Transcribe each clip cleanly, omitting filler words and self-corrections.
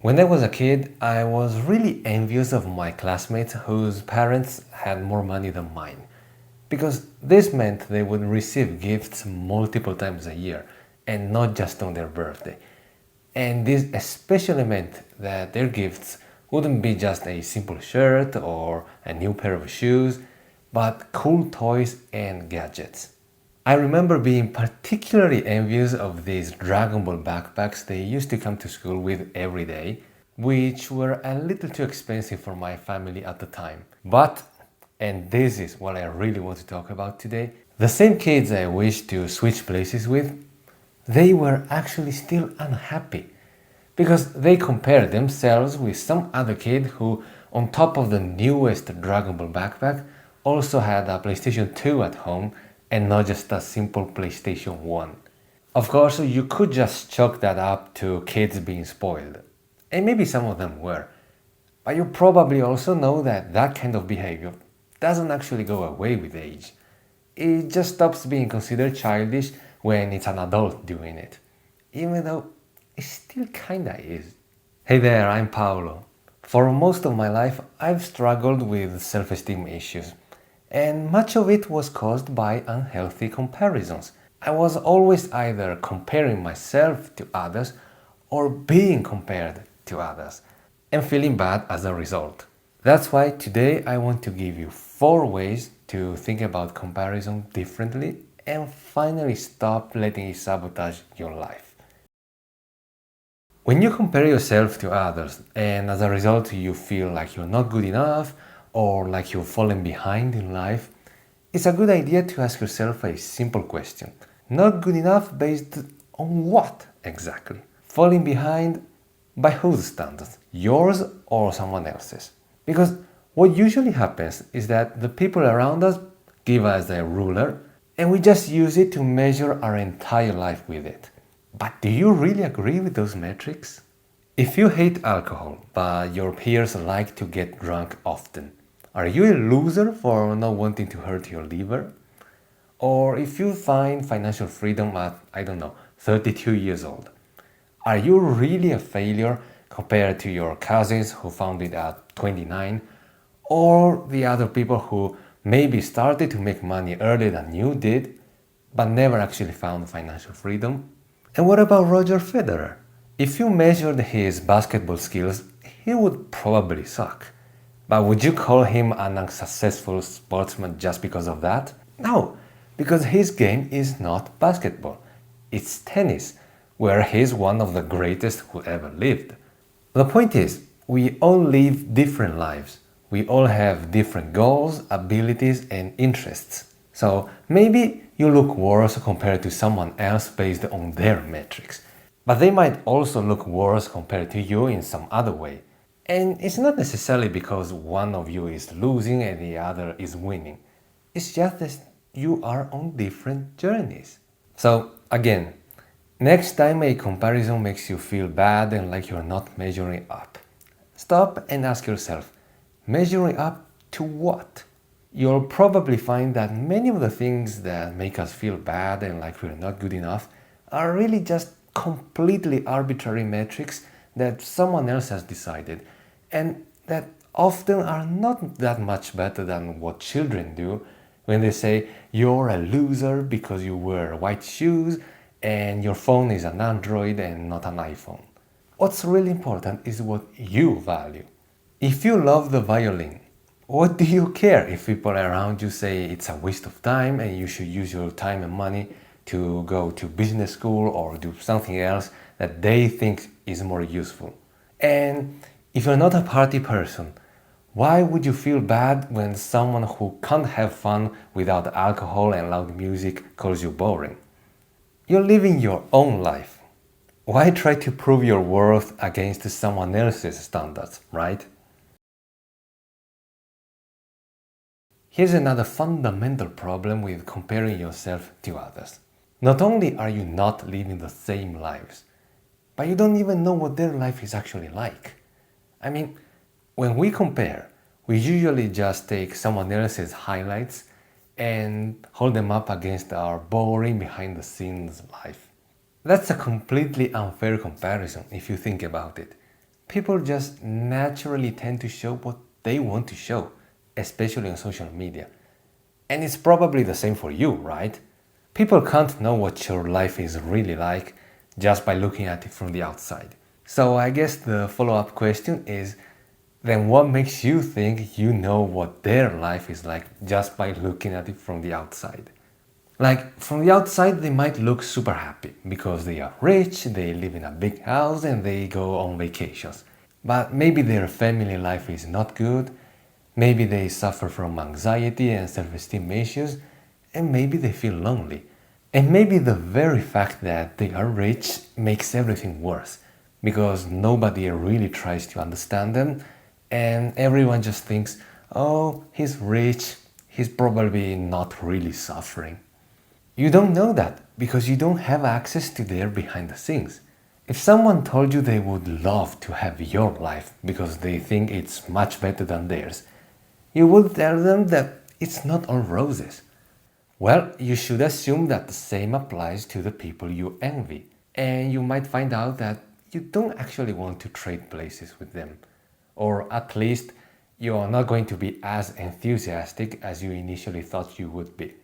When I was a kid, I was really envious of my classmates whose parents had more money than mine, because this meant they would receive gifts multiple times a year and not just on their birthday. And this especially meant that their gifts wouldn't be just a simple shirt or a new pair of shoes, but cool toys and gadgets. I remember being particularly envious of these Dragon Ball backpacks they used to come to school with every day, which were a little too expensive for my family at the time. But, and this is what I really want to talk about today, the same kids I wished to switch places with, they were actually still unhappy because they compared themselves with some other kid who, on top of the newest Dragon Ball backpack, also had a PlayStation 2 at home and not just a simple PlayStation 1. Of course, you could just chalk that up to kids being spoiled, and maybe some of them were, but you probably also know that that kind of behavior doesn't actually go away with age. It just stops being considered childish when it's an adult doing it, even though it still kinda is. Hey there, I'm Paolo. For most of my life, I've struggled with self-esteem issues, and much of it was caused by unhealthy comparisons. I was always either comparing myself to others or being compared to others, and feeling bad as a result. That's why today I want to give you 4 ways to think about comparison differently and finally stop letting it sabotage your life. When you compare yourself to others and as a result you feel like you're not good enough or like you've fallen behind in life, it's a good idea to ask yourself a simple question. Not good enough based on what exactly? Falling behind by whose standards? Yours or someone else's? Because what usually happens is that the people around us give us a ruler and we just use it to measure our entire life with it. But do you really agree with those metrics? If you hate alcohol, but your peers like to get drunk often, are you a loser for not wanting to hurt your liver? Or if you find financial freedom at, 32 years old, are you really a failure compared to your cousins who found it at 29? Or the other people who maybe started to make money earlier than you did, but never actually found financial freedom? And what about Roger Federer? If you measured his basketball skills, he would probably suck. But would you call him an unsuccessful sportsman just because of that? No, because his game is not basketball. It's tennis, where he's one of the greatest who ever lived. The point is, we all live different lives. We all have different goals, abilities, and interests. So maybe you look worse compared to someone else based on their metrics. But they might also look worse compared to you in some other way. And it's not necessarily because one of you is losing and the other is winning. It's just that you are on different journeys. So again, next time a comparison makes you feel bad and like you're not measuring up, stop and ask yourself, measuring up to what? You'll probably find that many of the things that make us feel bad and like we're not good enough are really just completely arbitrary metrics that someone else has decided and that often are not that much better than what children do when they say you're a loser because you wear white shoes and your phone is an Android and not an iPhone. What's really important is what you value. If you love the violin, what do you care if people around you say it's a waste of time and you should use your time and money to go to business school or do something else that they think is more useful? And if you're not a party person, why would you feel bad when someone who can't have fun without alcohol and loud music calls you boring? You're living your own life. Why try to prove your worth against someone else's standards, right? Here's another fundamental problem with comparing yourself to others. Not only are you not living the same lives, but you don't even know what their life is actually like. I mean, when we compare, we usually just take someone else's highlights and hold them up against our boring behind-the-scenes life. That's a completely unfair comparison if you think about it. People just naturally tend to show what they want to show, especially on social media. And it's probably the same for you, right? People can't know what your life is really like just by looking at it from the outside. So I guess the follow-up question is, then what makes you think you know what their life is like just by looking at it from the outside? Like, from the outside, they might look super happy because they are rich, they live in a big house, and they go on vacations. But maybe their family life is not good, maybe they suffer from anxiety and self-esteem issues, and maybe they feel lonely. And maybe the very fact that they are rich makes everything worse, because nobody really tries to understand them, and everyone just thinks, oh, he's rich, he's probably not really suffering. You don't know that because you don't have access to their behind the scenes. If someone told you they would love to have your life because they think it's much better than theirs, you would tell them that it's not all roses. Well, you should assume that the same applies to the people you envy, and you might find out that you don't actually want to trade places with them, or at least you are not going to be as enthusiastic as you initially thought you would be.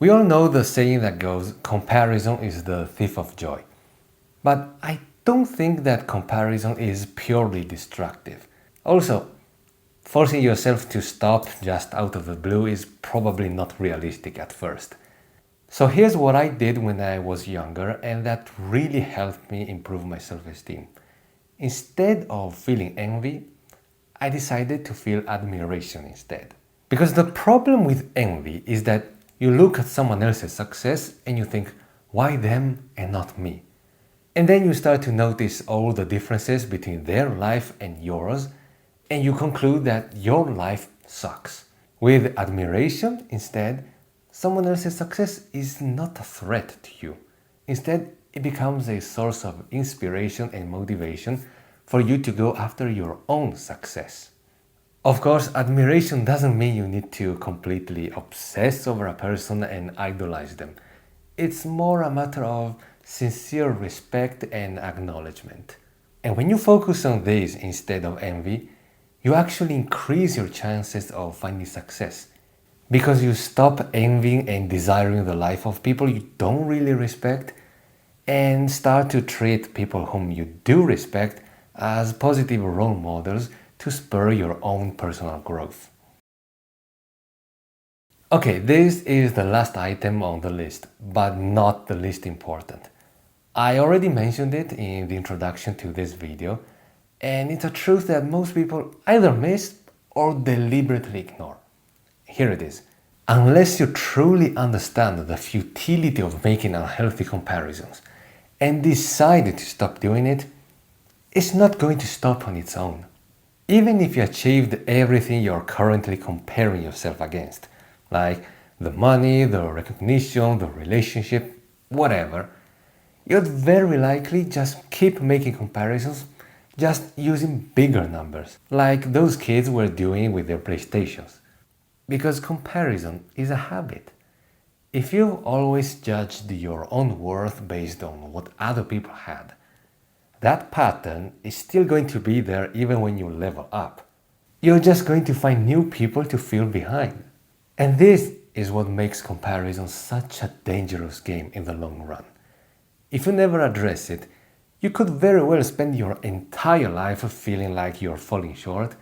We all know the saying that goes, comparison is the thief of joy. But I don't think that comparison is purely destructive. Also, forcing yourself to stop just out of the blue is probably not realistic at first. So here's what I did when I was younger, and that really helped me improve my self-esteem. Instead of feeling envy, I decided to feel admiration instead. Because the problem with envy is that you look at someone else's success and you think, why them and not me? And then you start to notice all the differences between their life and yours, and you conclude that your life sucks. With admiration, instead, someone else's success is not a threat to you. Instead, it becomes a source of inspiration and motivation for you to go after your own success. Of course, admiration doesn't mean you need to completely obsess over a person and idolize them. It's more a matter of sincere respect and acknowledgement. And when you focus on this instead of envy, you actually increase your chances of finding success. Because you stop envying and desiring the life of people you don't really respect and start to treat people whom you do respect as positive role models to spur your own personal growth. Okay, this is the last item on the list, but not the least important. I already mentioned it in the introduction to this video, and it's a truth that most people either miss or deliberately ignore. Here it is. Unless you truly understand the futility of making unhealthy comparisons and decide to stop doing it, it's not going to stop on its own. Even if you achieved everything you're currently comparing yourself against, like the money, the recognition, the relationship, whatever, you'd very likely just keep making comparisons, just using bigger numbers, like those kids were doing with their PlayStations. Because comparison is a habit. If you've always judged your own worth based on what other people had, that pattern is still going to be there even when you level up. You're just going to find new people to feel behind. And this is what makes comparison such a dangerous game in the long run. If you never address it, you could very well spend your entire life feeling like you're falling short,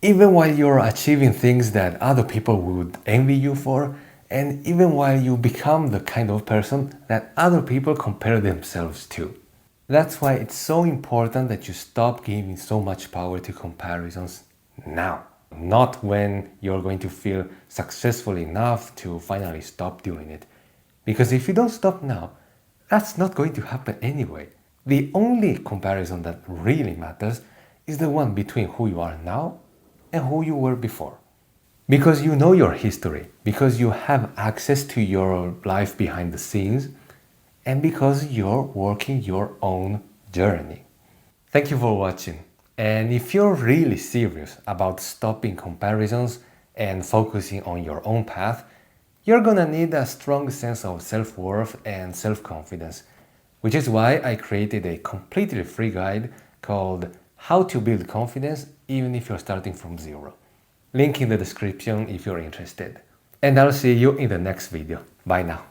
even while you're achieving things that other people would envy you for, and even while you become the kind of person that other people compare themselves to. That's why it's so important that you stop giving so much power to comparisons now, not when you're going to feel successful enough to finally stop doing it. Because if you don't stop now, that's not going to happen anyway. The only comparison that really matters is the one between who you are now and who you were before. Because you know your history, because you have access to your life behind the scenes, and because you're working your own journey. Thank you for watching. And if you're really serious about stopping comparisons and focusing on your own path, you're gonna need a strong sense of self-worth and self-confidence. which is why I created a completely free guide called How to Build Confidence Even If You're Starting from Zero. Link in the description if you're interested. And I'll see you in the next video. Bye now.